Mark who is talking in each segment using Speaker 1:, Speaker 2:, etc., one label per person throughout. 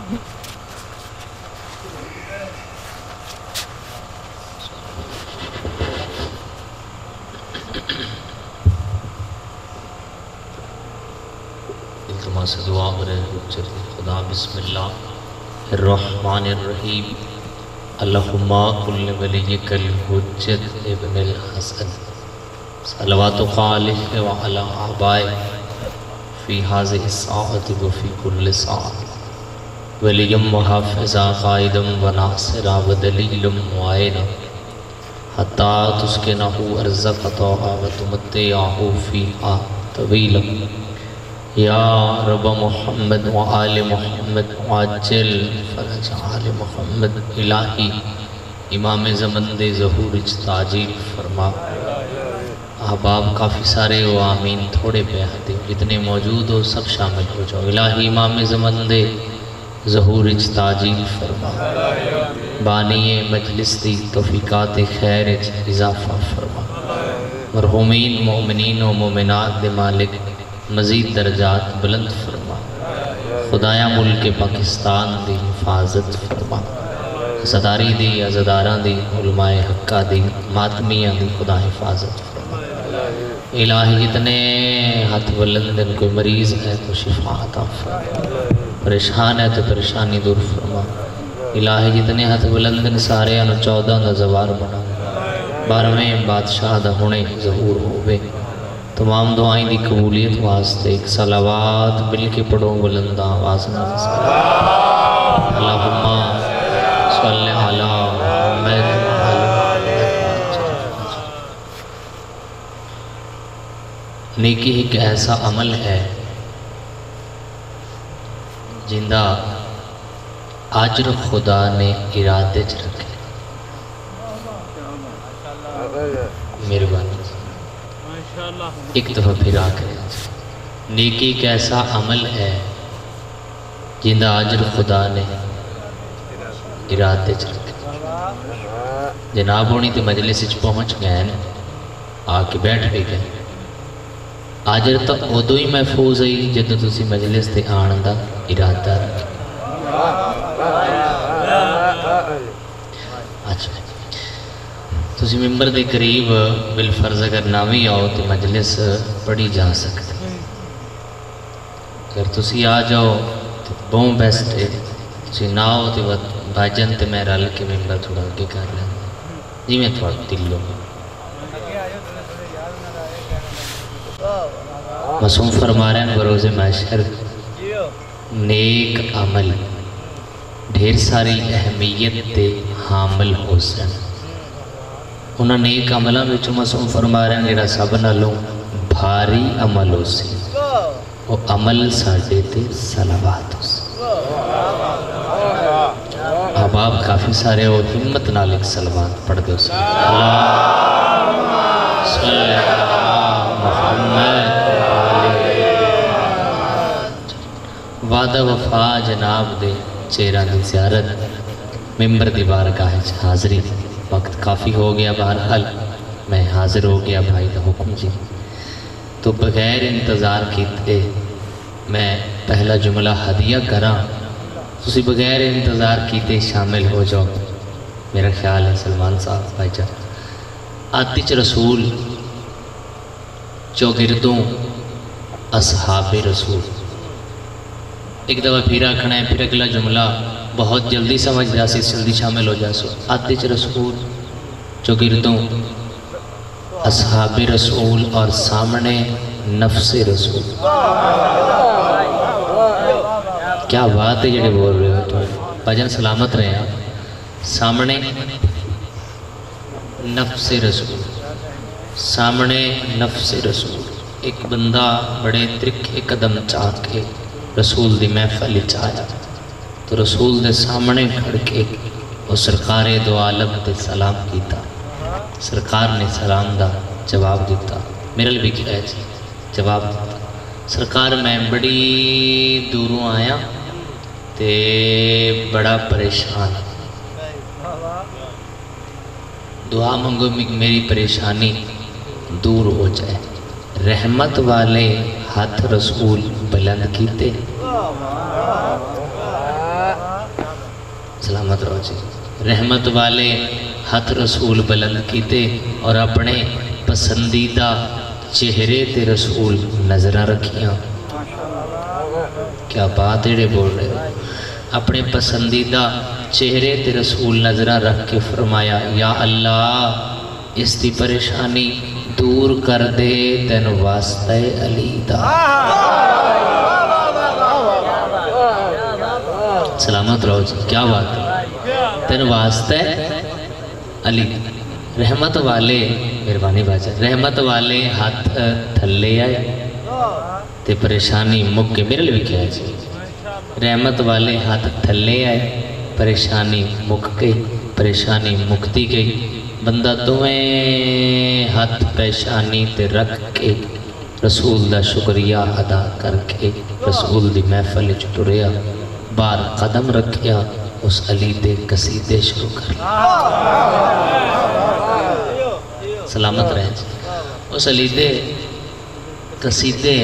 Speaker 1: سے دعا کریں خدا بسم اللہ الرحمن الرحیم اللہم کل ولیک الحجت ابن الحسن صلوات علیہ وعلی آبائے فی حاضر الساعت وفی کل ساعت ولیم وحافظا قائدم وناصرا ودلیلم وعینا حتی تسکنہو ارزقتوہا وتمتعہو فیہا طویلا یا رب محمد وآل محمد وعجل فرج آل محمد الہی امام زمن دے ظہور تعجیل فرما۔ احباب کافی سارے ہو آمین تھوڑے پہ آتے جتنے موجود ہو سب شامل ہو جاؤ۔ الہی امام زمن دے ظہور تعجیل فرما، بانی مجلس دی توفیقات خیر اضافہ فرما، مرحومین مومنین و مومنات دے مالک مزید درجات بلند فرما، خدایا ملک پاکستان دی حفاظت فرما، صداری دی عزداراں دی علماء حقہ دی ماتمیاں دی خدا حفاظت فرما۔ الہی جتنے ہاتھ بلندن کوئی مریض ہے تو شفا عطا فرما، پریشان ہے تو پریشانی دور فرما۔ الہی جتنے ہاتھ بلندن سارے انو 14 دا زوار بنا، 12ویں بادشاہ دا ہونے ظہور ہوئے۔ تمام دعائیں دی قبولیت واسطے ایک صلوات مل کے پڑھو بلند آواز میں۔ اللہم صلی علی محمد نیکی ایک ایسا عمل ہے جندہ اجر خدا نے ارادے چ رکھے۔ مہربانی ایک دفعہ پھر آکر نیکی ایک ایسا عمل ہے جندہ اجر خدا نے ارادے چ رکھے۔ جناب ہونی تے مجلس اچ پہنچ گئے ہیں، آکے بیٹھ بھی گئے۔ اجر تو ادو ہی محفوظ ہے جدو تسی مجلس تے آن دا ارادہ رکھے۔ اچھا تسی ممبر دے قریب بالفرض اگر ناوی آؤ تو مجلس پڑھی جا سکتے، اگر تسی آ جاؤ تو بہت بیسٹ ہے، تسی نہ آؤ تو بھاجن تے میں رل کے ممبر تھوڑا کے کر لیں جی میں تھوڑا دل لوں۔ معصوم فرما رہے ہیں بروز محشر نیک عمل ڈھیر ساری اہمیت تے حامل ہو سن۔ انہاں نیک عملہ میں معصوم فرما رہے ہیں میرا سب نالوں بھاری عمل ہو سی، وہ عمل ساڑھے تے صلوات ہو سی۔ احباب کافی سارے ہو ہمت نالک صلوات پڑھ دو سی۔ اللہم صلی علی محمد وعدہ وفا جناب دے چہرہ دی زیارت ممبر دی بارگاہ حاضری، وقت کافی ہو گیا، بہرحال میں حاضر ہو گیا بھائی دا حکم جی، تو بغیر انتظار کیتے میں پہلا جملہ ہدیہ کراں، تسی بغیر انتظار کیتے شامل ہو جاؤ۔ میرا خیال ہے سلمان صاحب بھائی جان آتش رسول چوگردوں اصحاب رسول، ایک دفعہ پھر آکھنا ہے، پھر اگلا جملہ بہت جلدی سمجھ جا سی، جلدی شامل ہو جا سو۔ آتش رسول چوگردوں اصحاب رسول اور سامنے نفس رسول۔ کیا بات ہے جڑے بول رہے ہو تو بھجن سلامت رہے ہیں۔ سامنے نفس رسول، سامنے نفس رسول، ایک بندہ بڑے ترکھے قدم چاہ کے رسول دی محفل چاہیا تو رسول دے سامنے کھڑ کے وہ سرکار دو عالم دے سلام کیتا، سرکار نے سلام دا جواب دیتا، میرے بھی کیا ہے جواب دیتا، سرکار میں بڑی دوروں آیا تے بڑا پریشان، دعا منگو میری پریشانی دور ہو جائے۔ رحمت والے ہاتھ رسول بلند کیتے، سلامت رہو جی. رحمت والے ہاتھ رسول بلند کیتے اور اپنے پسندیدہ چہرے تے رسول نظرہ رکھیاں. کیا بات ہے بول رہے ہو. اپنے پسندیدہ چہرے تے رسول نظرہ رکھ کے فرمایا یا اللہ اس دی پریشانی دور کر دے تین واسطہ علی دا. سلامت رہو جی. کیا بات ہے تین واسطہ علی. رحمت والے مہربانی باجا رحمت والے ہاتھ تھلے آئے تے پریشانی مک کے میرے لیے بھی کیا ہے جی. رحمت والے ہاتھ تھلے آئے پریشانی مک گئی. پریشانی مکتی گئی. بندہ تمہیں ہاتھ پیشانی تے رکھ کے رسول دا شکریہ ادا کر کے رسول دی محفل ٹریا. بار قدم رکھیا اس علی دے قصیدے شروع کر لیا. سلامت رہے جی. اس علی دے قصیدے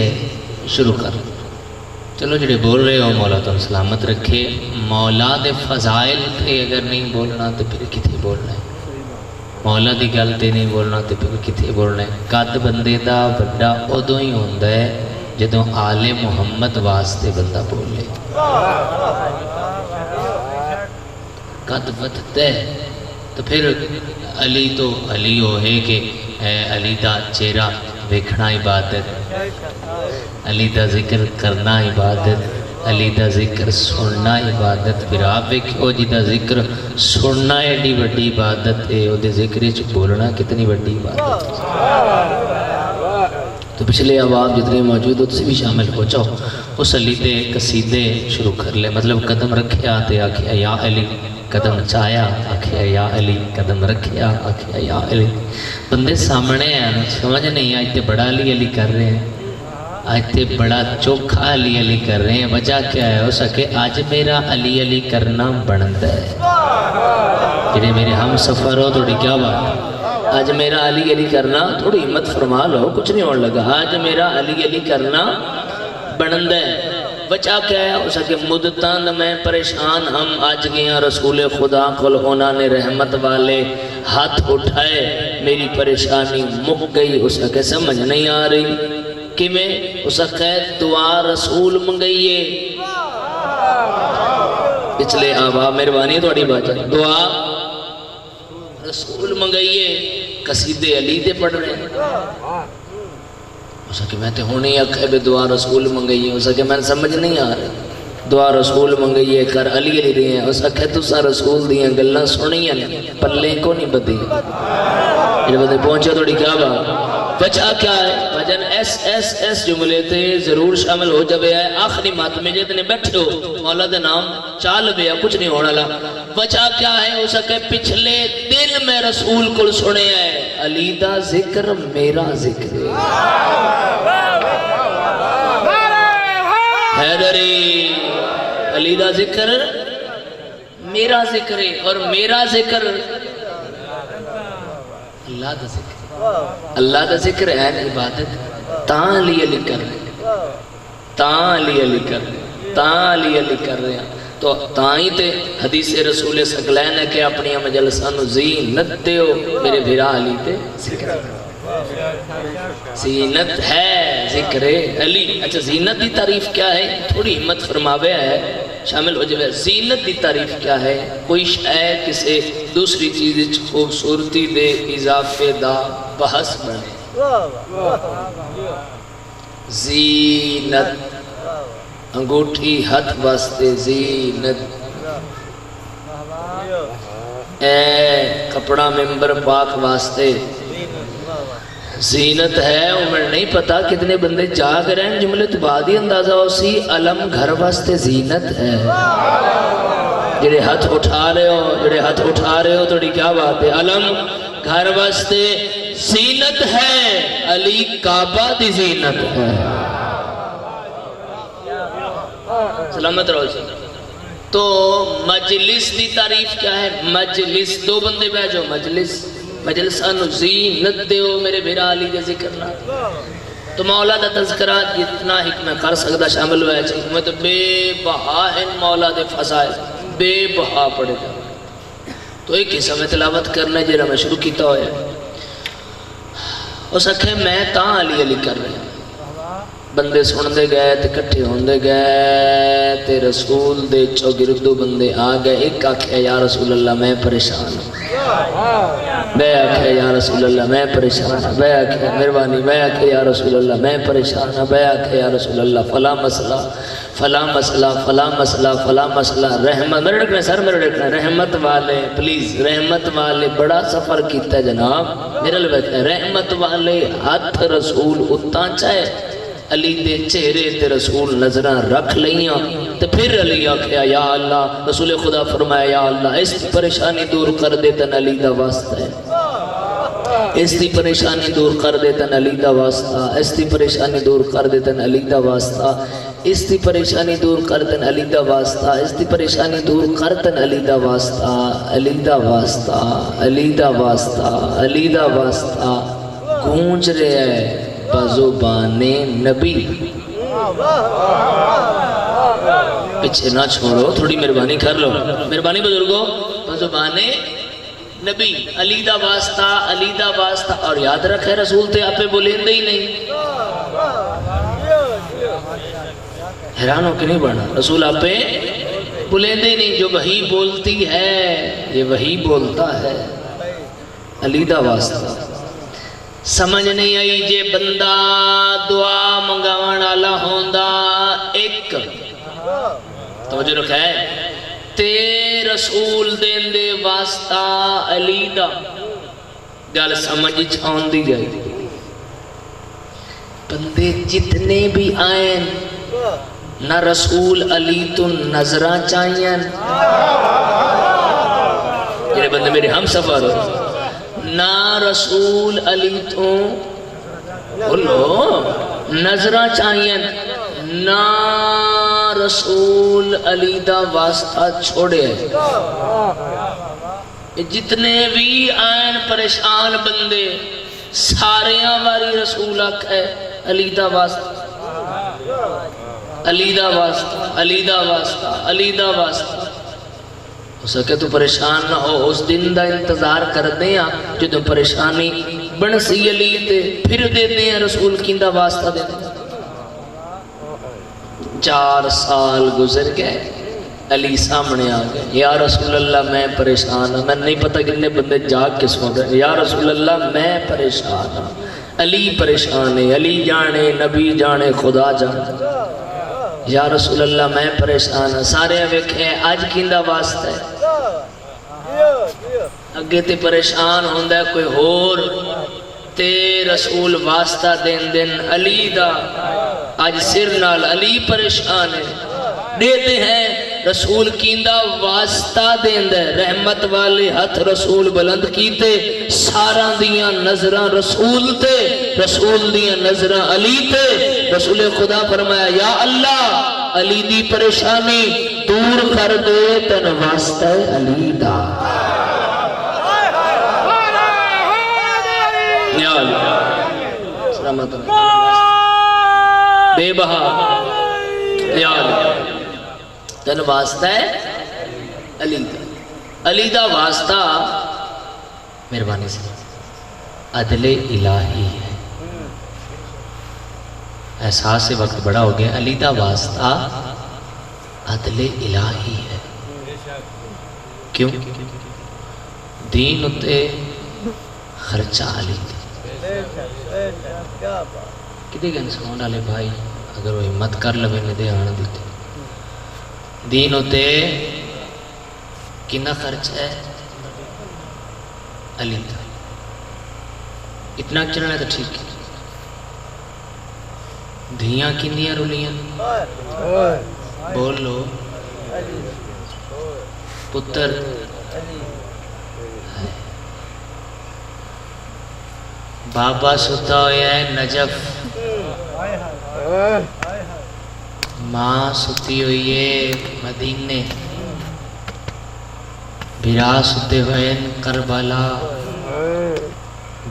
Speaker 1: شروع کر. چلو جڑے بول رہے ہو مولا تم سلامت رکھے. مولا دے فضائل تھے اگر نہیں بولنا تو پھر کتنے بولنا ہے. مولا دی گل تے نہیں بولنا تو پھر کتنے بولنا ہے. قد بندے دا بڑا ادو ہی ہوتا ہے جدوں آل محمد واسطے بندہ بولے. قد ودتا ہے تو پھر علی تو علی ہوئے کہ علی دا چہرہ ویکھنا عبادت, علی دا ذکر کرنا عبادت, علی دا ذکر سننا عبادت. پھر آپ ویکھو جی دا ذکر سننا ایڈی وڈی عبادت ہے, او دے ذکر وچ بولنا کتنی وڈی عبادت ہے. تو پچھلے عوام جتنے موجود ہو تسی بھی شامل ہو جاؤ. اس علی دے قصیدے شروع کر لے. مطلب قدم رکھیا تے آکھیا یا علی, قدم چایا آکھیا یا علی, قدم رکھیا آکھیا یا علی. بندے سامنے ہیں سمجھ نہیں آج تے بڑا علی علی کر رہے ہیں, آج تے بڑا چوکھا علی علی کر رہے ہیں. وجہ کیا ہے؟ ہو سکے آج میرا علی علی کرنا بنتا ہے. جنہیں میرے ہم سفر ہو تھوڑی کیا بات ہے, آج میرا علی علی کرنا تھوڑی ہمت فرما لو, کچھ نہیں ہونے لگا. آج میرا علی علی کرنا بنتا ہے. وجہ کیا ہے؟ ہو سکے مدتاں میں پریشان ہم آج گیا رسول خدا کل ہونا نے رحمت والے ہاتھ اٹھائے میری پریشانی مک گئی. ہو سکے سمجھ نہیں آ رہی کہ میں اس سکے دعا رسول منگئیے. پچھلے آبا مہربانی تھوڑی بات ہے, دعا رسول منگئیے. قصیدے علی دے پڑھ رہے ہیں. ہو سکے میں تے ہونے اکھے بے دعا رسول منگئیے. ہو سکے میں سمجھ نہیں آ رہے دعا رسول منگئیے کر علی علی رہے ہیں. ہو سکے تو سا رسول دیاں گلہ سنیاں پلے کو نہیں بدی. یہ بدے پہنچا توڑی کیا بات وجہ کیا ہے؟ وجن ایس جملے تھے ضرور شامل ہو جب ہے. آخری ماتمے جتنے بیٹھے ہو مولا دے نام چال بیا کچھ نہیں ہونا لا. وجہ کیا ہے؟ ہو سکے پچھلے دن میں رسول کو سنے ہے علی دا ذکر میرا ذکر حیدری. علی دا ذکر میرا ذکر ہے اور میرا ذکر اللہ دا ذکر. اللہ دا ذکر ہے عبادت. تاں علی علی کر رہے, تاں علی علی کر رہے, تاں علی علی کر رہے ہیں. تو تاں ہی تے حدیث رسول سکلین ہے کہ اپنی مجلسہ نو زینت دیو میرے بھرا علی تے ذکر. زینت ہے ذکر علی. اچھا زینت دی تعریف کیا ہے؟ تھوڑی ہمت فرماوے ہے شامل ہو جائے. زینت دی تعریف کیا ہے؟ کوئی شے کسے دوسری چیز خوبصورتی دے اضافے دا بحث بنے. زینت انگوٹھی ہاتھ واسطے زینت, اے کپڑا ممبر پاک واسطے زینت ہے. عمر نہیں پتا کتنے بندے جاگ رہے ہیں جملے تو بعد ہی اندازہ ہو سی علم گھر واسطے زینت ہے. جڑے ہاتھ اٹھا رہے ہو, جڑے ہاتھ اٹھا رہے ہو توڑی کیا بات ہے؟ علم گھر واسطے زینت ہے. علی کعبہ دی زینت ہے. سلامت رہو. تو مجلس دی تعریف کیا ہے؟ مجلس دو بندے بیٹھو مجلس مجلسہ نو زینت دیو میرے بھیرا علی دے ذکر نہ. تو مولا دا تذکرہ جتنا حکمہ کر سکتا شامل ہوا ہے. میں تو بے بہا ان مولا دے فضائل
Speaker 2: بے بہا پڑے جا. تو ایک حصہ میں تلاوت کرنا جہاں میں شروع کیتا ہوا ہے. اس آخے میں تاں علی علی کر رہا. بندے سنتے گئے تے کٹھے ہوندے گئے تے رسول دے چوگردو بندے آ گئے. ایک آخیا یا رسول اللہ میں پریشان ہوں. میں آخیا یا رسول اللہ میں پریشان ہوں. میں آخیا مہربانی. میں آخیا یا رسول اللہ میں پریشان ہوں. میں آخیا یا رسول اللہ فلاں مسئلہ فلاں مسئلہ فلاں مسئلہ فلاں مسئلہ. رحمت میرے رکھنا سر میرے رکھنا رحمت والے پلیز رحمت والے بڑا سفر کیتا ہے جناب. میرے لئے رحمت والے ہاتھ رسول اتاں چاہے علی دے چہرے تے رسول نظرہ رکھ لیاں تے پھر علی آکھیا یا اللہ. رسول خدا فرمایا یا اللہ اس دی پریشانی دور کر دے تن علی دا واسطہ ہے. اس دی پریشانی دور کر دے تن علی دا واسطہ. اس دی پریشانی دور کر دے تن علی دا واسطہ. اس دی پریشانی دور کر دن علی دا واسطہ. اس دی پریشانی دور کر دن علی دا واسطہ. علی دا واسطہ علی دا واسطہ علی دا واسطہ گونج رہے ہے بزبان نبی. پیچھے نہ چھوڑو تھوڑی مہربانی کر لو. مہربانی بزرگوں. بزبان نبی علی دا واسطہ علی دا واسطہ. اور یاد رکھے رسول تے آپ پہ بولیں ہی نہیں. حیران ہو کے نہیں بڑھنا. رسول آپ پہ بولیں ہی نہیں. جو وہی بولتی ہے یہ وہی بولتا ہے. علی دا واسطہ. سمجھ نہیں آئی جے بندہ دعا منگاون والا ہوندا ایک توجہ رکھے تے رسول دین دے واسطہ علی دا گل سمجھ چھاندی گئی. بندے جتنے بھی آئیں نہ رسول علی تو نظرہ چاہیے. یہ بندے میرے ہم سفر ہو. نہ رسول علی تو بولو نظرہ چاہیے نہ رسول علی دا واسطہ چھوڑے. جتنے بھی آئین پریشان بندے ساریاں واری رسول آکھے علی دا واسطہ علی دا واسطہ علی دا واسطہ علی دا واسطہ. ہو سکے تو پریشان نہ ہو. اس دن دا انتظار کر دیں جو تو پریشانی بن سی علی تے پھر دیتے ہیں رسول کی دا واسطہ دیتے ہیں. 4 سال گزر گئے علی سامنے آ گئے. یا رسول اللہ میں پریشان ہوں. میں نہیں پتہ کتنے بندے جاگ کے سو رہے. یا رسول اللہ میں پریشان ہوں. علی پریشان ہے. علی جانے نبی جانے خدا جانے. یا رسول اللہ میں پریشان ہوں. سارے ویکھے آج کیندہ واسطہ ہے. اگے تے پریشان ہوندہ ہے کوئی ہور تے رسول واسطہ دین علی دا. آج سر نال علی پریشان ہے. دیتے ہیں رسول کیندہ واسطہ دین دے. رحمت والے ہاتھ رسول بلند کیتے سارا دیاں نظرہ رسول تے رسول دیاں نظرہ علی تے. رسول خدا فرمایا یا اللہ علی دی پریشانی دور کر دے تن واسطہ علی دا. یا اللہ سلامت بے بہا یا اللہ تن واسطہ علی دا. علی دا واسطہ مہربانی سے عدل الہی ہے. احساس وقت بڑا ہو گیا. علی دا واسطہ عدل الہی ہے. کیوں؟ دین اتے خرچہ علی دے. کدے گئے سمون والے بھائی اگر وہ ہمت کر لوے نے دے آن دیتے. دین اتے کنا خرچ ہے علی دا. اتنا چلنا ہے تو ٹھیک ہے. دھیاں کنیاں رولیاں بول لو پتر بابا ستا ہویا ہے نجف. ماں ستی ہوئی ہے مدینے. بھرا ستے ہوئے کربلا.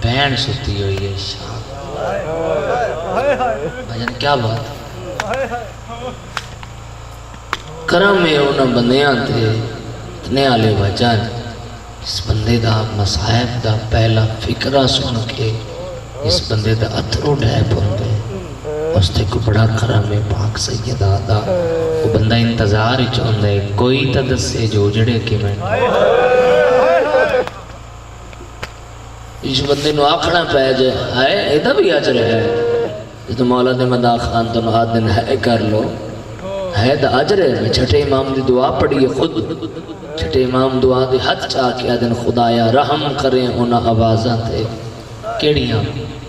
Speaker 2: بہن ستی ہوئی ہے شام. بھجن کیا بات کرم میں انہاں بندیاں تھے اتنے آلے وجن اس بندے دا مصائب دا پہلا فکرہ سن کے اس بندے دا اتھرو ڈھیپ ہوندے اس تے کو بڑا کرم ہے پاک سیدہ دا وہ بندہ انتظار ہی چاہندے کوئی تا دسے جو جڑے کی میں اس بندے نو آکھنا پہ جائے آئے ایدہ بھی آج رہے ہیں تو مولا دے مدہ خان تو نہا دن ہے کر لو ہے دا آج رہے میں چھٹے امام دی دعا پڑھی خود چھٹے امام دعا دی حد چاہ کیا دن خدایا رحم کریں انہا آوازاں تھے کیڑیاں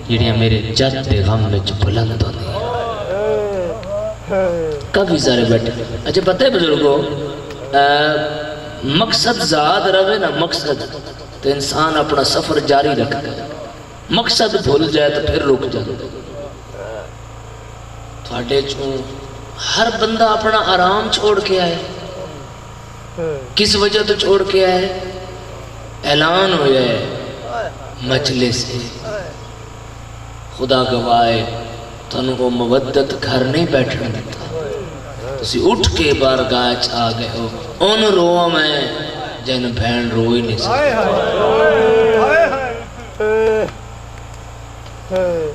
Speaker 2: جڑیاں میرے جد دے غم میں جو بلند ہونے کافی سارے بیٹھے اچھا پتہ ہے بزرگوں مقصد زاد رہے نا مقصد تو انسان اپنا سفر جاری رکھ گئے مقصد بھول جائے تو پھر رک جائے تھوڑے چون ہر بندہ اپنا آرام چھوڑ کے آئے کس وجہ تو چھوڑ کے آئے اعلان ہو جائے مجلس سے خدا گوائے تو ان کو مودت گھر نہیں بیٹھنے دیتا تسی اٹھ کے بارگاہ چاہ گئے ہو ان روح میں جن بہن روئی نہیں سکتا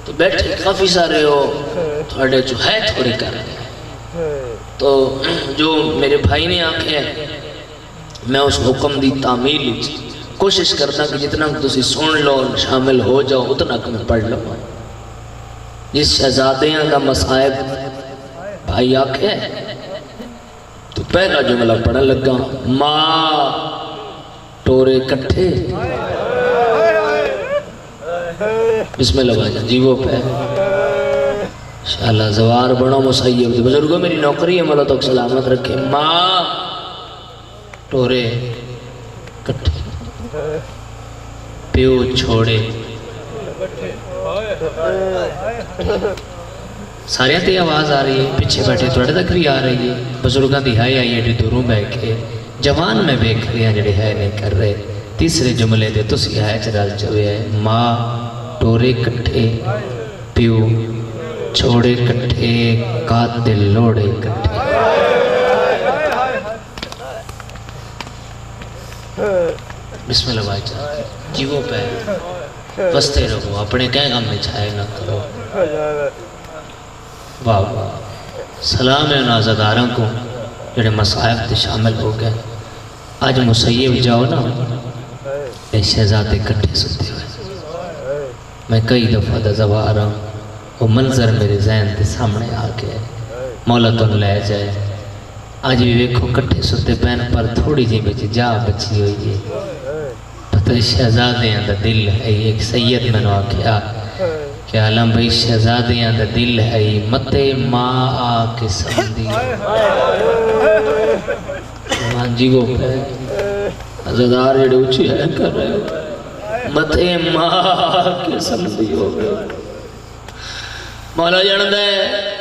Speaker 2: تو بیٹھے کافی سارے ہو تھوڑے جو ہے تھوڑی کر گئے تو جو میرے بھائی نے آنکھیں میں اس حکم دی تعمیل کوشش کرتا کہ جتنا تسی سن لو شامل ہو جاؤ اتنا کہ میں پڑھ لوں جس شہزادیاں کا مصائب بھائی آنکھیں تو پہلا جملہ پڑھا لگا ماں ٹورے کٹھے بسم اللہ بھائی جی وہ پہ انشاءاللہ زوار بڑھو مسیب بزرگوں میری نوکری ہے مولا تو سلامت رکھے ماں ٹورے کٹھے پیو چھوڑے سارے تے آواز آ رہی ہے پیچھے بیٹھے تھوڑے تک بھی آ رہی ہے بزرگاں دی ہائی آئی ایڈی دوروں بیٹھے جوان میں بیٹھ رہے ہیں جڑے ہے نہیں کر رہے تیسرے جملے دے تو سی ہے چرال چوے ہے ماں ٹورے کٹھے پیو چھوڑے کٹھے قاتل لوڑے کٹھے بسم اللہ بھائی جان جیو پہ بستے رہو اپنے کہیں غم میں چھائے نہ کرو واہ واہ سلام ہے نازداراں کو جڑے مصائب تے شامل ہو گئے آج مسیب جاؤ نا اے شہزادے کٹھے ستے ہوئے میں کئی دفعہ دا زوار رہا ہوں وہ منظر میرے ذہن تے سامنے آ گئے مولا تو لے جائے آج بھی ویکھو کٹھے ستے پین پر تھوڑی جی بچی جا بچی ہوئی ہے پتہ شہزادیاں دا دل ہے ایک سید میں نے آکھیا کہ عالم بھئی شہزادیاں دا دل ہے متے ماں آ کے سمدھی ماں جی وہ پہ عزدار جڑے اچھی ہے کر رہے ہو متے ماں آ کے سمدھی ہو گئے مولا جاند ہے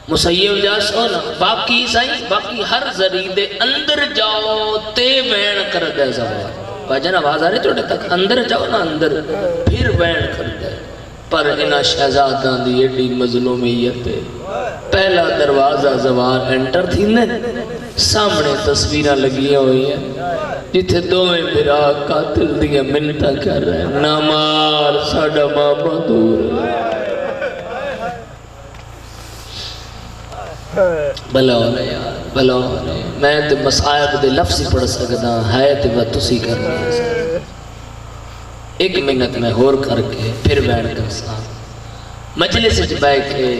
Speaker 2: مسیب جا سونا باقی سائیں باقی ہر ذریعے اندر جاؤ تے وین کر دے زوار باجن آواز آ رہے چھوٹے تک اندر جاؤ نا اندر پھر وین کر دے پر انہا شہزاداں دی ایڈی مظلومیت ہے پہلا دروازہ زوار انٹر تھی نے سامنے تصویرہ لگیا ہوئی ہیں جتھے دوئے میرا قاتل دیا منتا کر رہے ہیں نامار ساڑھا ماما دور بلا ہونا یار بلا ہونا میں تے مصائب دے لفظی پڑھ سکتا ہے تے وہ تسی کرنا ہے ایک منت میں ہور کر کے پھر بیٹھ کر سا مجلس سے بیٹھ کے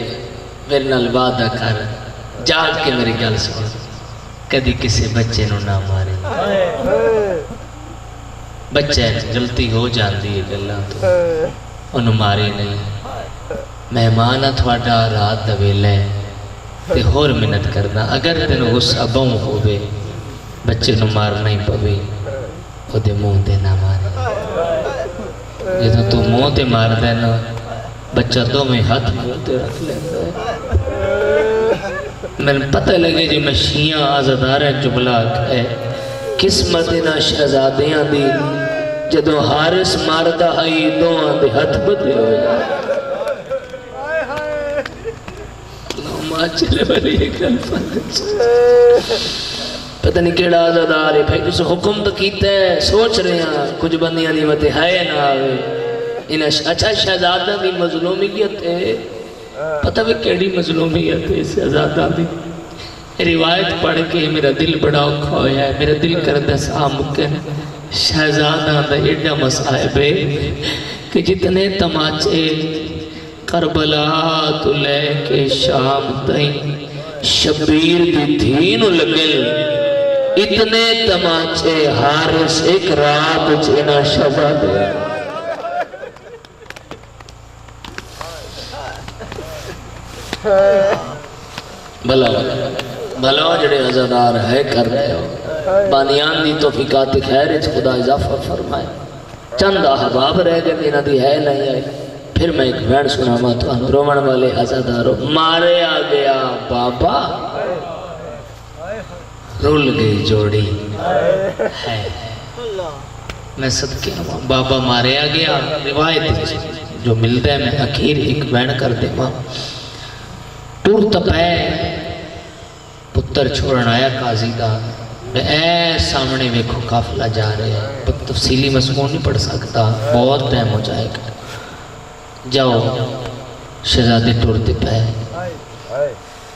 Speaker 2: میرے نال وعدہ کر جاگ کے میری گل سن کدی کسی بچے نو نہ مارے بچے غلطی ہو جاندی ہے گلاں تو انہوں مارے نہیں مہمان تھوڑا رات دا ویلا ہے تے ہور منت کرنا اگر تینوں غصہ بہوں ہوئے بچے نو مارنا ہی پوے وہ دے منہ دے نہ مارے جدو تو منہ تے مار دینا بچہ دو میں ہاتھ منہ تے رکھ لینا میں پتہ لگے جی میں شیعہ آزاداریں جملہ ہے قسمت نہ شہزادیاں دی جدو حارس ماردہ آئی دوہاں دے ہاتھ بدلے ہوئے چلے والی ایک الفاظ پتہ نہیں کیڑا آزادار ہے بھائی اس حکم تو کیتا ہے سوچ رہے ہیں کچھ بندیاں دی مت ہے نہ آوے انہیں اچھا شہزادہ دی مظلومیت ہے پتہ بھی کیڑی مظلومیت ہے شہزادہ دی روایت پڑھ کے میرا دل بڑا اوکھا ہویا ہے میرا دل کردہ سامکن شہزادہ دا ایڈا مصائب ہے کہ جتنے تماچے کربلا تو لے کے شام تائیں شبیر دی دھین لگل اتنے تماچے حارس ایک رات جینا شبہ دے بھلا بھلا جڑے عزادار ہے کر رہے ہو بانیان دی توفیقات خیر اچھ خدا اضافہ فرمائے چند احباب رہ گئے دینا دی ہے نہیں آئی پھر میں ایک بین سنا ماتوان رومن والے عزاداروں مارے آ گیا بابا رول گئی جوڑی ہے میں صدقے بابا مارے آ گیا روایت جو ملتا ہے میں اخیر ایک بین کر دے ماں ٹور تپے پتر چھوڑن آیا قاضی دا اے سامنے ویکھو قافلہ جا رہے ہیں تفصیلی مضمون نہیں پڑھ سکتا بہت ٹائم ہو جائے گا جاؤ شہزادے ٹورتے پہ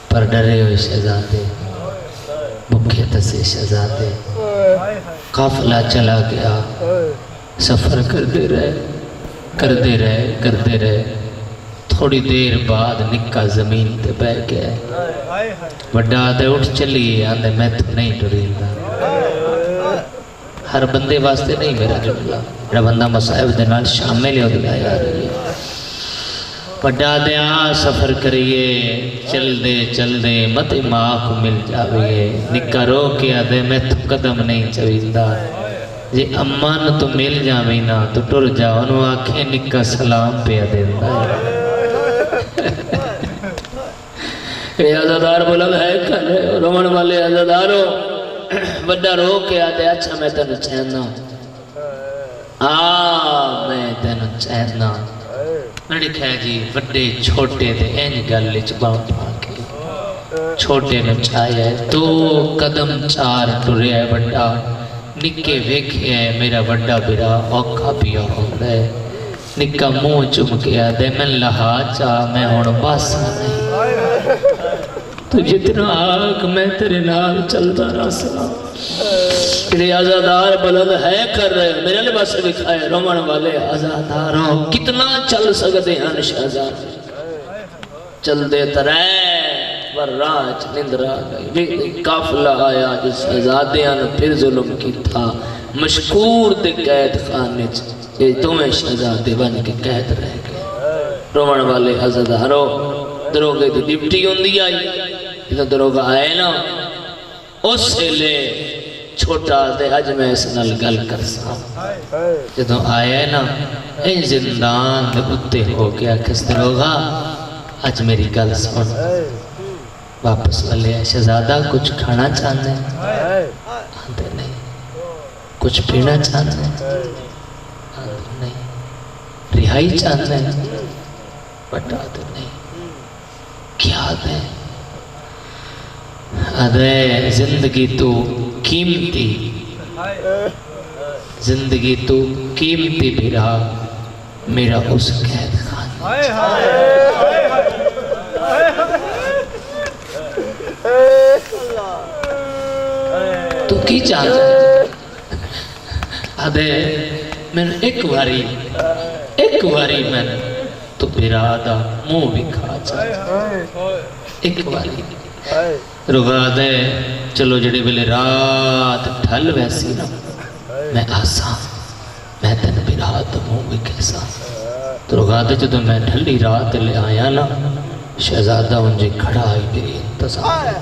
Speaker 2: پر ڈرے ہوئے شہزادے بھوکے تسے شہزادے قافلہ چلا گیا سفر کرتے رہے تھوڑی دیر بعد نکا زمین تے بہ گیا وڈا آدھے اٹھ چلیے آدھے میں تو نہیں ڈریندا ہر بندے واسطے نہیں میرا جملہ میرا بندہ مصائب دے نال شامل ہو دیا آ رہی ہے وڈا آدھے سفر کریے چل دے مت ماں کو مل جاویے نکا رو کے آدھے میں تو قدم نہیں چویندہ جی اماں تو مل جاوی نا تو ٹر جاؤ انہوں آنکھیں نکا سلام پہ دیندہ یہ عزادار بلند ہے کھلے رومن والے عزاداروں بڑا رو کے آتے اچھا میں تینو چہنا میں تینو چہنا میں لکھا ہے جی بڑے چھوٹے دے اینج گل چباں پاکے چھوٹے نے چاہیا ہے تو قدم چار ٹریا ہے بڑا نکے ویکھے ہے میرا بڑا برا اوکھا پیا ہوتا ہے نکا منہ چم گیا دے میں لہا چاہ میں ہون باسا نہیں تو جتنا آگ میں تیرے نال چلتا راسا تیرے عزادار بلند ہے کر رہے میرے لباس سے بکھائے رومن والے عزاداروں کتنا چل سکتے ہیں شہزاد چل دے ترے وراج نندرا گئی قافلہ آیا جس شہزادیاں نے پھر ظلم کی تھا مشکور دے قید خانے یہ تمہیں شہزادے بن کے قید رہ گئے رومن والے عزاداروں دروگے دی ڈپٹی ہوندی آئی جدو دروگا آئے نا اس سے لے چھوٹا دے اج میں اس نل گل کر سا جدو آئے نا این زندان دے اتے ہو گیا کس دروگا اج میری گل سن واپس والے شہزادہ کچھ کھانا چاہتے ہیں آدھے نہیں کچھ پینا چاہتے ہیں آدھے نہیں رہائی چاہتے ہیں بٹ آدھے نہیں کیا آدھے آدھے زندگی تو قیمتی زندگی تو قیمتی بھیرا میرا اس قید خانے تو کی چاہتا ہے آدھے میں ایک واری میں تو بھیرا آدھا مو بھی کھا چاہتا ایک واری رغا دے چلو جڑی بلے رات ڈھل ویسی نا میں آسا میں تین بھی رات ہوں بھی کیسا تو رغا دے جدو میں ڈھلی رات لے آیا نا شہزادہ انجھے کھڑا آئی میری انتظار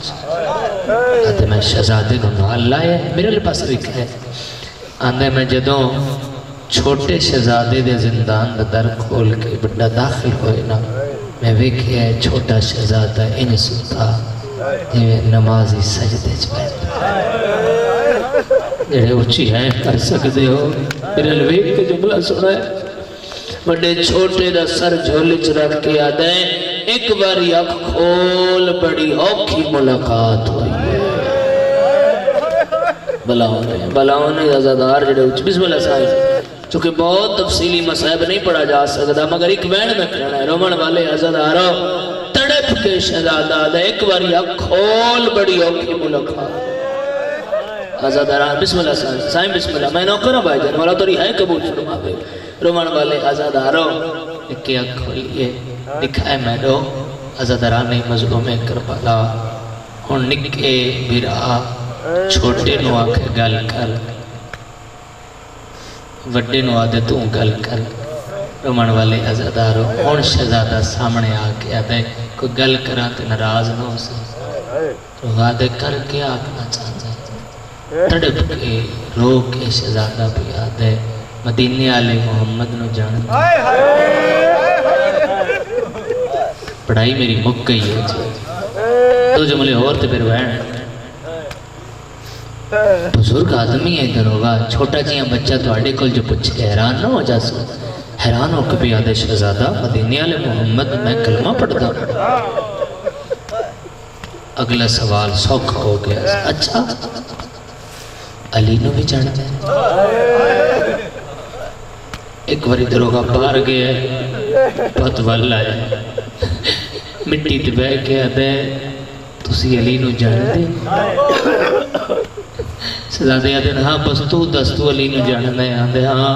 Speaker 2: آتے میں شہزادے کو نال لائے میرے لئے پاس بھی کہے آندھے میں جدو چھوٹے شہزادے دے زندان دا در کھول کے بڑا داخل ہوئے نا میں ویکھے ہے چھوٹا شہزادہ ان ستا نمازی سجدے چپیتا جڑے اچھی ہیں کر سکتے ہو میرے لویک کے جملہ سنا ہے بڑے چھوٹے دا سر جھولچ رکھ کے آدھے ایک باری اکھ کھول بڑی اوکھی ملاقات ہوئی ہے بلاؤں نے عزادار جڑے اچھ بسم اللہ صاحب چونکہ بہت تفصیلی مصائب نہیں پڑھا جا سکتا مگر ایک وین میں کھڑا ہے رومن والے عزاداروں تڑپ کے شہزادہ دے ایک باری کھول بڑی اوکھی ملاقات عزاداران بسم اللہ صاحب سائیں بسم اللہ میں نوکرہ بھائی جان مولا توری ہے قبول فرما بے رومن والے عزاداروں نکے کھولیے دکھائے میں دو عزاداران مظلوم کربلا ہن نکے برا چھوٹے نو آکھے گل کر وڈے نو آدھے تو گل کر رومن والے عزاداروں ہن شہزادہ سامنے آکے آدھے کوئی گل کران تے ناراض نہ ہو سکے تو آدھے کر کے آکنا چاہتا تڑپ کے رو کے شہزادہ بھی آدھے مدینے آلے محمد نو جان پڑھائی میری مک گئی ہے تو جملے اور تے پھر وین بزرگ آدمی ہے ادھر ہوگا چھوٹا جیاں بچہ تو آڑے کل جو پوچھے حیران نہ ہو جا سو حیران ہو کبھی آدھے شہزادہ مدینے والے محمد میں کلمہ پڑھتا ہوں اگلا سوال سوکھا ہو گیا اچھا علی نو بھی جانتے ہیں ایک باری ادھر ہوگا باہر گیا بہت والا ہے مٹی تے بہ کے آدھے تسی علی نو جانتے شہزادے آدھے ہاں بس تو دس تو علی نو جاننا ہے آدھے ہاں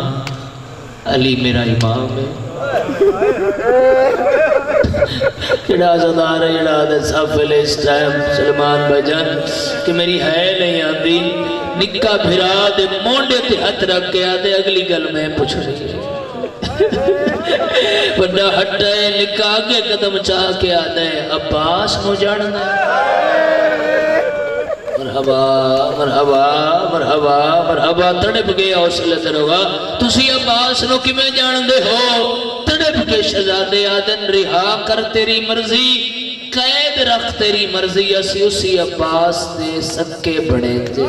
Speaker 2: علی میرا امام ہے کڑا عزادار ہے جڑا آدھے سافل اس ٹائم سلمان بجن کہ میری ہے نہیں آدھی نکا بھرا دے مونڈے تے ہاتھ رکھ کے آدھے اگلی گل میں پوچھ رہی بڑا ہٹائے نکا آگے قدم چاہ کے آدھے عباس نو جاننا مرحبا مرحبا مرحبا مرحبا تڑپ گیا حوصلے دروگا تسی عباس نو کی میں جان دے ہو تڑپ کے شہزادے آدن رہا کر تیری مرضی قید رکھ تیری مرضی اسی اسی عباس دے سکے بڑے تھے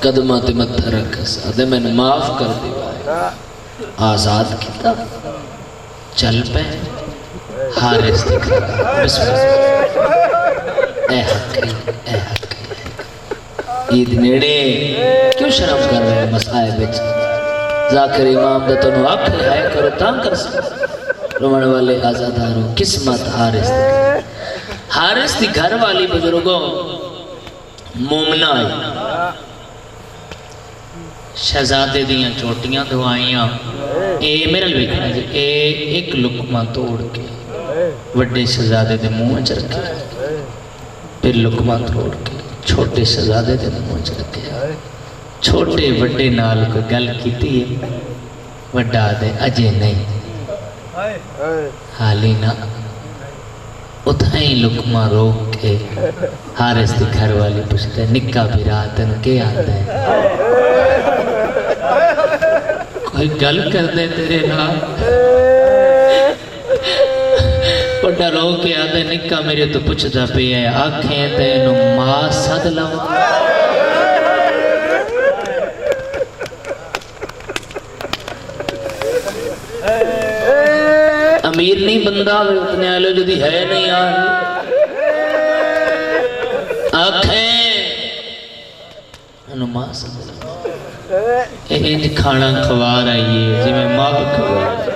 Speaker 2: قدمات متہ رکھ سادے میں نے معاف کر دیوا آزاد کیتا چل پہ حارس دکھا بسم اللہ اے حق عید نیڑے کیوں شرم کر رہے ہیں مسائب بچ ذاکر امام دا تنو آکھے آئے کرو تاں کر سکتے رومن والے آزاداروں قسمت حارس دکھا حارس دی گھر والی بزرگوں مومنہ آئی شہزادے دیاں چوٹیاں دعائیاں اے میرا لکھنا جی اے ایک لقمہ توڑ کے وڈے شہزادے دے منہ چ رکھے پھر لقمہ توڑ کے چھوٹے شہزادے دے منہ چ رکھے چھوٹے وڈے نال کوئی گل کیتی ہے وڈا دے اجے نہیں حالی نہ اتھائیں لقمہ روک کے حارس دی گھر والی پوچھتے نکا بھی راتن کے آتا ہے کوئی گل کر دے تیرے نال پڑھا رو کے آدھے نکا میرے تو پوچھتا پہ ہے آنکھیں تینو ماں سد لاؤں امیر نہیں بندہ اتنے آلے جو دی ہے نہیں آنکھیں انہوں ماں سد لاؤں انج کھانا کھوار آئیے جی میں ماں کھوار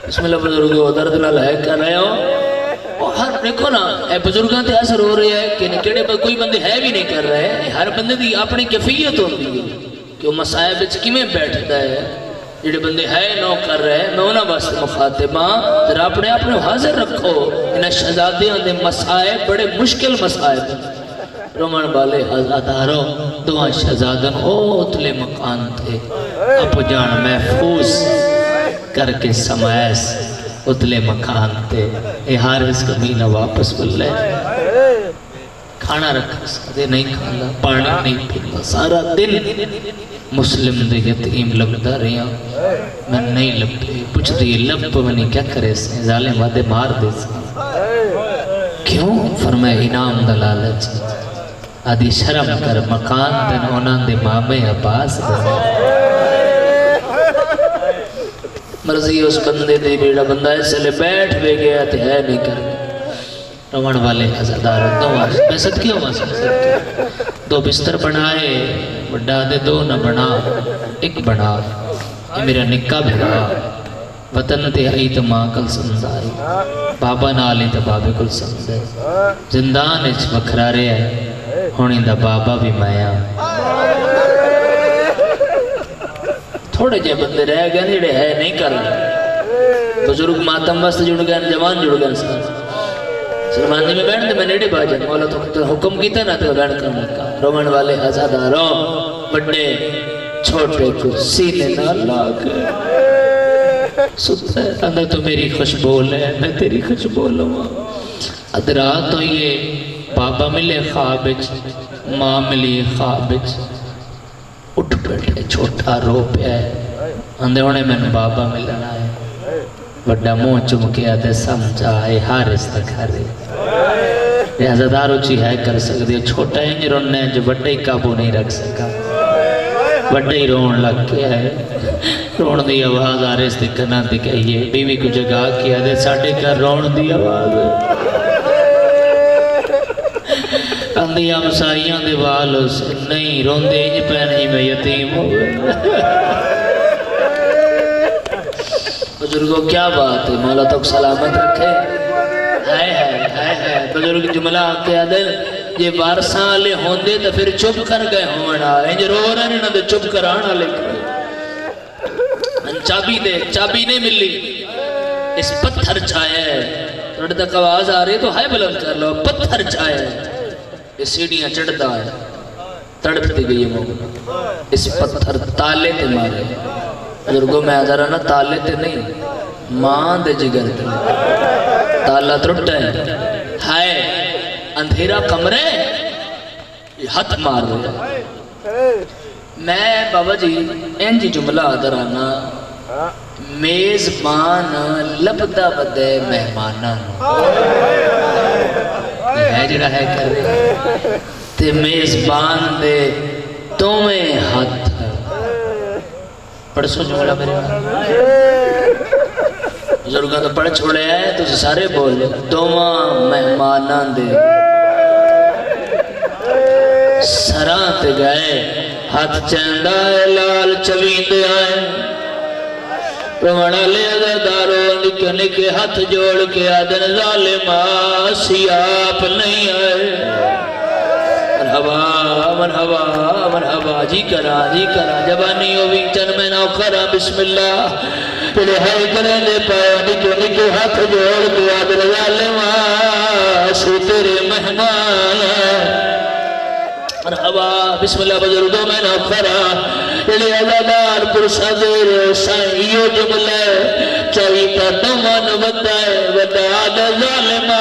Speaker 2: بسم اللہ بزرگوں درد نہ لائے کر رہے ہو اور ہر دیکھو نا اے بزرگاں تے اثر ہو رہے ہیں کہ کیڑے کوئی بندے ہے بھی نہیں کر رہے ہر بندے دی اپنی کیفیت ہوتی ہے کہ وہ مسائب وچ کیویں بیٹھدا ہے جڑے بندے ہے نو کر رہے میں انہاں واسطے مخاطب ہاں ذرا اپنے حاضر رکھو انہاں شہزادیاں دے مسائب بڑے مشکل مسائب رومن والے عزاداروں دعا شہزادن اتلے مکان تھے اب جان محفوظ کر کے سمائس اتلے مکان تھے اے حارس کمینہ واپس بلے کھانا رکھا سادے نہیں کھانا پانی نہیں پینا سارا دن مسلم دے یتیم لگتا رہا میں نہیں لبتے پوچھ دیئے لب منی کیا کرے سے ظالم وعدے مار دے سے کیوں فرمائے انعام دلالت آدھی شرم کر مکان دن انہاں دے مامے عباس دے مرضی اس بندے دی بیڑا بندہ اس لئے بیٹھ بے گیا تے ہے نہیں کرنے روان والے عزادار میں صدقی ہوں صدقی دو بستر بنائے بڑا دے دو نہ بنا ایک بنا یہ میرا نکا بھیڑا وطن تے آئی تو ماں کل سمزاری بابا نالی تو بابے کل سمزے زندان اچھ بکھرا رہے ہیں ہونی دا بابا بھی مایا تھوڑے جے بندے رہ گئے نیڑے ہے نہیں کر رہے بزرگ ماتم بست جڑ گئے جوان جڑ گئے سلمان جی میں بیٹھ دے میں نیڑے باجا مولا تو حکم کیتا نا تو بیٹھ کر مکہ رومن والے عزاداروں بڑے چھوٹے کو سینے نہ لاغ ستا ہے اندر تو میری خوشبول ہے میں تیری خوشبول ہوں ادرات تو یہ بابا ملے خوابچ ماں ملی خوابچ اٹھ بیٹھے چھوٹا رو پہ ہے اندر ہونے میں بابا ملنا ہے بڑا منہ چمکیا دے سمجھا ہے حارس تک ہرے یہ عزادار اچھی ہے کر سکتے چھوٹا انج رونے جو بڑا ہی قابو نہیں رکھ سکا بڑا ہی رون لگ گیا ہے رون دی آواز حارس تک نہ دکھائیے بیوی کو جگہ کیا دے ساڑھے کا رون دی آواز اندھی ہمسائیاں دے والوں سے نہیں رون دے انج پہنی میں یتیم ہو گئے بزرگوں کیا بات ہے مولا تک سلامت رکھے بزرگ جملہ کیا دل یہ وارساں لے ہوندے تو پھر چپ کر گئے ہونا انج رو رہے نہ دے چپ کر آنا لے چابی دے چابی نہیں ملی اس پتھر چھایا ہے تھوڑے تک آواز آ رہی تو ہائے بلند کر لو پتھر چھایا ہے یہ سیڑھیاں چڑھتا ہے تڑپتی گئی مولا اس پتھر تالے تے مارے بزرگوں میں آدھا رہا نا تالے تے نہیں ماں دے جگر تے تالا ترٹا ہے ہائے اندھیرا کمرے ہاتھ مار رہا میں بابا جی انجی جملہ آدھا رہا نا میزبان لبدہ بدے مہمانا ہے جڑا ہے کر رہے تے میزبان دے تمہیں ہاتھ پڑھ سو جملہ میرے بزرگاں تو پڑھ چھوڑے آئے تو سارے بولے دوماں مہمانان دے سران تے گئے ہاتھ چندہ لال چوین دے آئے روانا لے عزاداروں نکے نکے ہاتھ جوڑ کے آدن ظالمہ سیاپ نہیں آئے مرحبا مرحبا مرحبا جی کرا جبانی ہوئی چن میں نوکرا بسم اللہ پھر ہر کریں دے پایا نکے نکے ہاتھ جوڑ کے آدر ظالمہ سو تیرے مہمان مرحبا بسم اللہ بزرگوں میں نوکرا پھر عزادار پرسا دیر سائیو جملے چاہیتا دمان بدائے وداد ظالمہ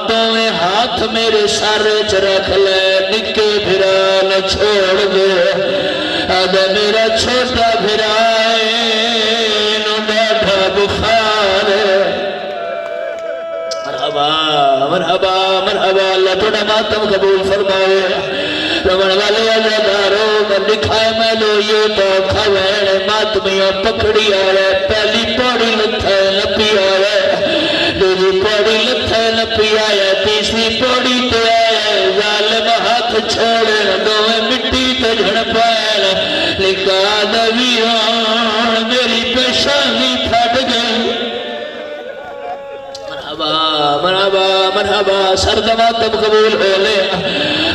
Speaker 2: دویں ہاتھ میرے سارے چرکھ لے نکے بھران چھوڑ دے آدھا میرا چھوٹا بھرائے نو ڈاڈھا بخار مرحبا مرحبا مرحبا اللہ توڑا ماتم قبول فرمائے رمن والے عزاداروں میں دکھائے میں لو یہ تو کھوین ماتمیاں پکڑی آئے پہلی پوڑی لتھے لپی آئے دوسری پوڑی لتھے لپی آئے تیسری پوڑی تے آئے ظالم ہاتھ چھوڑے دوئے مٹی تے جھڑ پائے لکھا دویان میری پیشانی پھٹ گئی مرحبا مرحبا سردماتم قبول ہو لے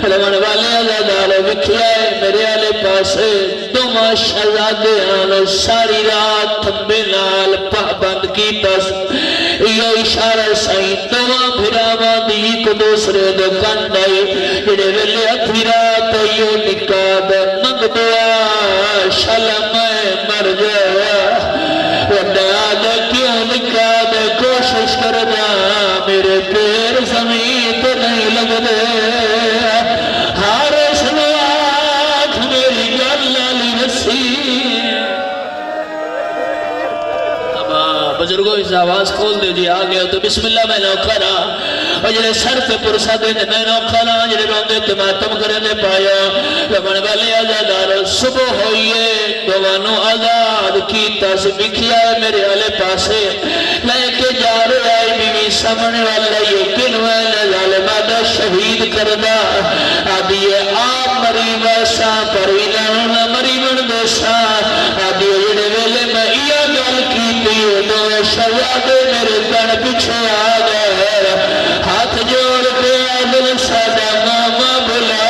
Speaker 2: رمن والے عزاداروں وکھیائے میرے آلے پاسے دوما شہزادے آنو ساری رات تھمبے نال پابند کی تس یہ اشارہ سائیں دوما بھراما دی کو دوسرے دو کندائی جڑے ویلے اتھی رات یہ نکاد منگ دعا شلم مر جایا وداد کیوں نکاد کوشش کر جا میرے پیر زمین تو نہیں لگ دے حارس نواک میری گل علی نسی بزرگوں اس آواز کھول دے جی آ گیا تو بسم اللہ میں نوکھا نا اور جنہیں سر پہ پرسا دے میں نوکھا نا جنہیں روندے تو ماتم کرنے پایا رمن والے آزادار صبح ہوئیے دوانو آزاد کی تصبیح کیا ہے میرے والے پاسے لے کے جا رہے آئی بیوی سامنے والا یہ کنوائے ظالمہ دا شہید کردہ آدھی آپ مریمہ سا پروینہ مریمن دے سا آدھی جنہیں ویلے میں یہ گل کی تھی دو شہزادے میرے کن پیچھے آ گئے ہاتھ جوڑ کے دل سادا ماما بلا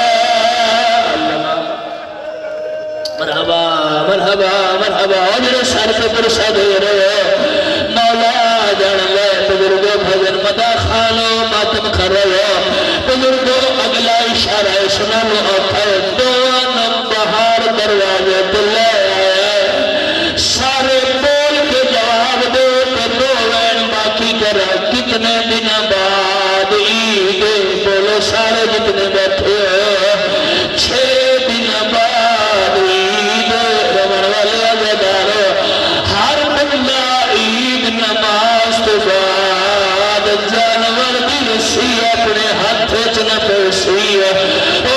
Speaker 2: مرحبا مرحبا مرحبا جنہیں سر پہ پرسا دے رہے مولا جان لے بزرگوں بھجن مدہ خانو ماتم کر رہے بزرگوں اگلا اشارہ سنا لو آتا دوانم بہار دروازے دلے آئے سارے بول کے جواب دے کہ دو وین باقی کر کتنے دن بعد عید بولو سارے جتنے بیٹھے ہو 6 دن بعد عید رمن والے آزادارو ہر بندہ عید نماز تو بعد جانور دی رسی اپنے ہاتھ چنا پیسی او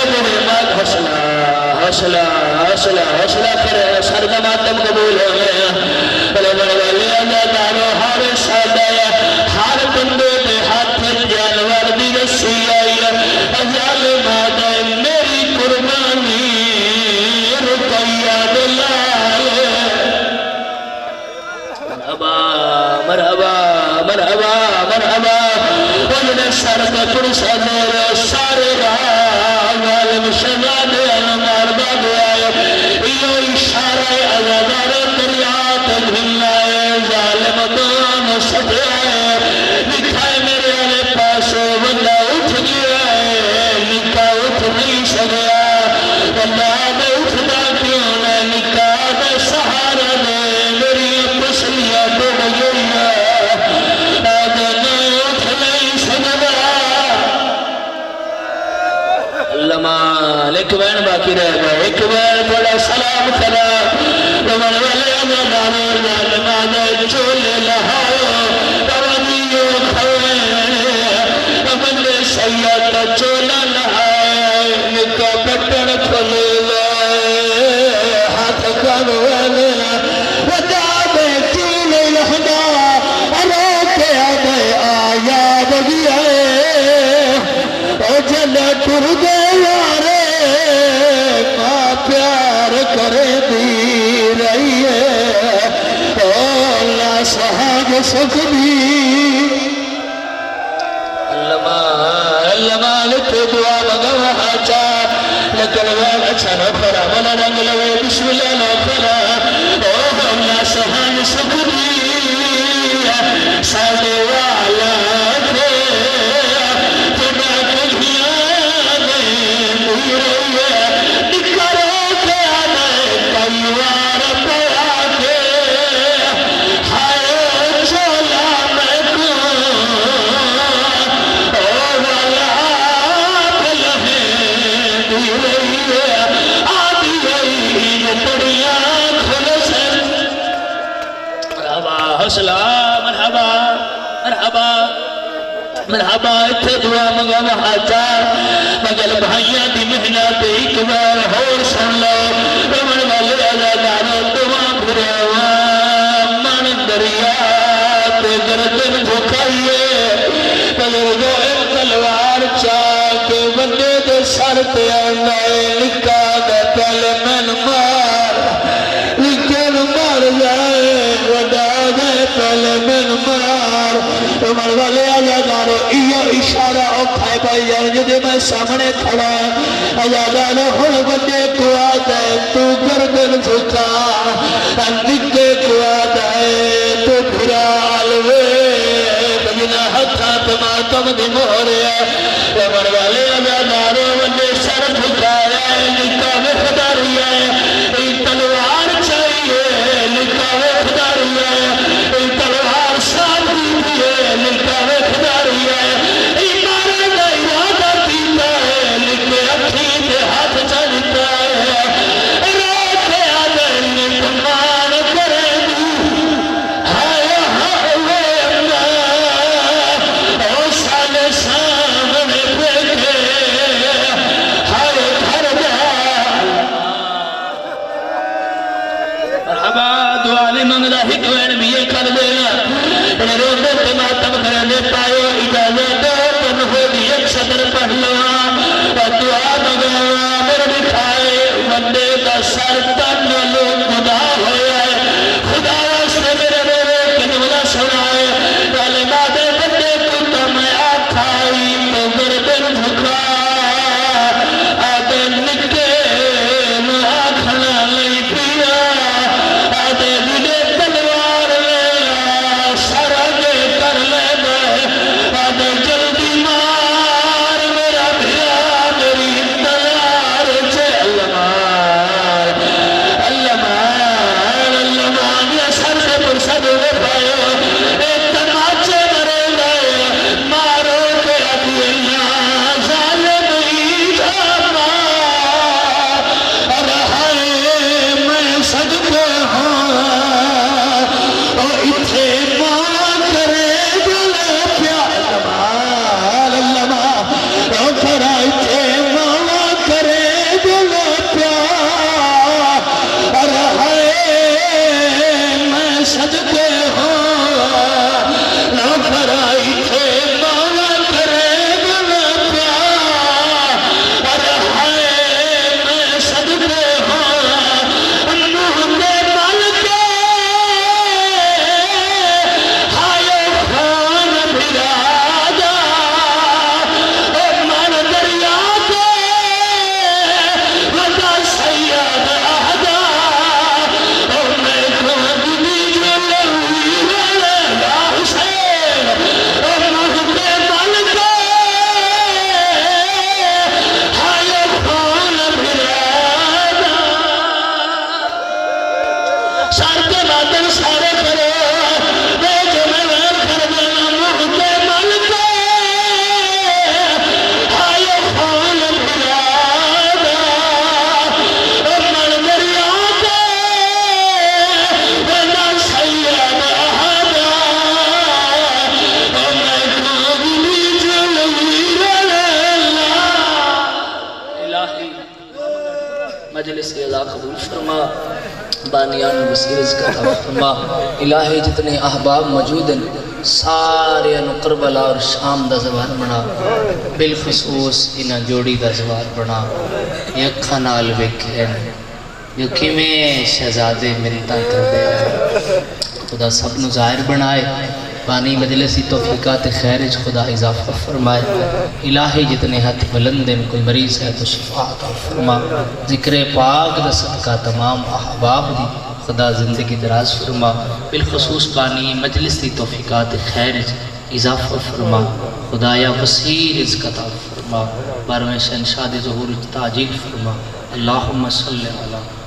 Speaker 2: میرے مات حوصلہ حوصلہ حوصلہ کرے سرد ماتم قبول ہو گیا رمن والے آزادارو ہر سادہ ہر بندے دے ہاتھ جانور دی رسی آئی اجال مادہ میری قربانی رقیہ دلال مرحبا مرحبا مرحبا مرحبا انہیں سر کا پرسا دے سارے راہ عالم شہزادے علمار باب آئے یہ اشارہ عزادار دریات دھلائے ظالم دون سب آئے لکھائے میرے آلے پاسو بندہ اٹھ گیا ہے نکاح اٹھ نہیں سکیا بندہ آدھے اٹھنا کیوں نہ نکاح دے سہارا دے میری پسلیاں ڈوب گئی آدھے میں اٹھ نہیں سکتا ایک بین باقی رہ گا ایک بین بڑا سلام کرا رمن والے آزادارو ظالمانہ چولے لہاؤ روانیوں کھوئے بندے سیاد چولا لہائے نکا پٹن کھلے لائے ہاتھ کھوئے وجہ دے چولے لہدا روکے آدھے آیا بگیا او جلے کردے یارے ماں پیار کرے دی رہی ہے او اللہ سہاگ سکھنی اللہ مالک دعا مگوہ آچا لکل ویل اچھا نوکرا ولا رنگ لوے بسم اللہ نوکرا او اللہ سہاگ سکھنی سادے والا دے مرحبا مرحبا مرحبا اتھے دعا مگا وحاچا مگر بھائیاں دی محنت ایک بار ہور سن لو رمن والے آزادارو دعا بھروا من دریا تے گردن بھکائیے بزرگو ایک تلوار چاک بندے دے سر تے آئے لکھا دے پہل من مار لکھن مار جائے وڈا دے پہل من مار رمن والے آزادارو ایو اشارہ اوکھائے بھائی جائے جدے میں سامنے کھڑا آزادارو ہر بندے کو آدھے تو گردن بھکا نکے کو آدھے تو پھرا علوے بجنا ہتھا تماتم دی مہریا رمن والے آزادارو بندے سر بھکایا نکا میں خدا رہی ہے تلوار چاہیے نکا میں خدا رہی ہے تلوار ساتھ دیئے نکا میں خدا رہی ہے مارے دا ارادہ کیتا ہے نکے اکھی دے ہاتھ چلتا ہے روکے آدھے نکمان کرے دی روندے تے ماتم کرنے پائے اجازت دو تنہو دی ایک صدر پڑھ لوا دعا مگوا میرے دکھائے بندے کا سر تن لوگ خدا ہویا ہے خدا واسطے میرے میرے کنولا سنائے کلمہ دے بندے کو تو میں آکھائی تو گردن جھکا آدھے نکے آکھنا لئی پیا آدھے گلے تلوار لیا سر آگے کر لے گئے آدھے جلدی مار میرا بھیا میری انتظار سے اللہ مان یہ سر سے پرسد ہوئے پائے ایک تماچے مرے گئے مارو کے ابھی اللہ ظالم ایجابا اور ہائے میں صدقے ہوں اور اتھے ماں کرے گلے پیار اللہ اور پھرا اتھے ماں کرے گلے پیار اور ہائے میں صدقے ہوں اور پھرا اتھے ماں کرے گلے پیار اور ہائے میں صدقے ہوں نوح دے مل کے ہائے خان بھرا جا اور من دریا کے وجہ سید آجا اور میں خود بھی جو لوی والے یا حسین اور نوح دے مل کے ہائے خان بھرا جا سار کے بادل سارے کرو بے جو میں ویر کر دینا نوح کے مل کے ہائے خان بھرا جا اور من دریا کے وجہ سید آجا اور میں خود بھی جو لوی والے الہی مجلس اعلیٰ قبول فرما بانیان وسیع رزق عطا فرما الہی جتنے احباب موجود ہیں سارے انو کربلا اور شام دا زوار بنا بالخصوص انہ جوڑی دا زوار بنا یک نال وکھین جو کیویں شہزادے منتا کر دے خدا سب نو ظاہر بنائے بانی مجلسی توفیقات خیر خدا اضافہ فرمائے الہی جتنے ہاتھ بلند ہیں کوئی مریض ہے تو شفا عطا فرما ذکر پاک دا صدقہ تمام احباب دی خدا زندگی دراز فرما بالخصوص بانی مجلسی توفیقات خیر اضافہ فرما خدایا وسیع رزق عطا فرما 12ویں شہنشاہ ظہور تعجیل فرما اللہم صلی علی